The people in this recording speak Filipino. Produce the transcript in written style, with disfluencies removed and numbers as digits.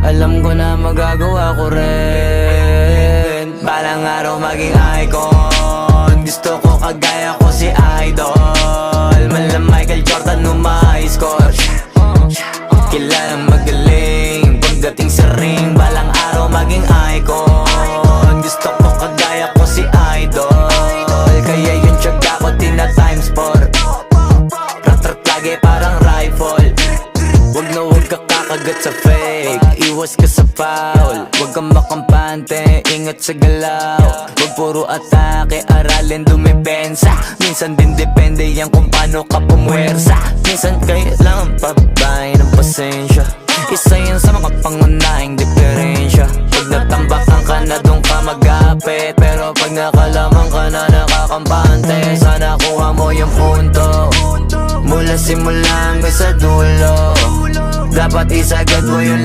Alam ko na magagawa ko rin. Balang araw maging icon. Gusto ko kagaya ko si Idol. Mala Michael Jordan nung ma-high score. Kilalang magaling pagdating sa ring. Balang araw maging icon. Gusto ko kagaya ko si Idol. Kaya yung tiyaga ko tina-times 4. Rat-rat lagi parang rifle. Wag na wag ka kakagat sa fake. Iwas ka sa foul. Wag kang makampante, ingat sa galaw. Wag puro atake, aralin dumipensa. Minsan din depende yan kung paano ka pumwersa. Minsan kailangan pabay ng pasensya. Isa yan sa mga pangunahing diferensya. Pag natambakan ka na doon ka mag-apit. Pero pag nakalaman ka na nakakampante, sana kuha mo yung punto. Mula simula hanggang sa dulo, dapat isagad mo yung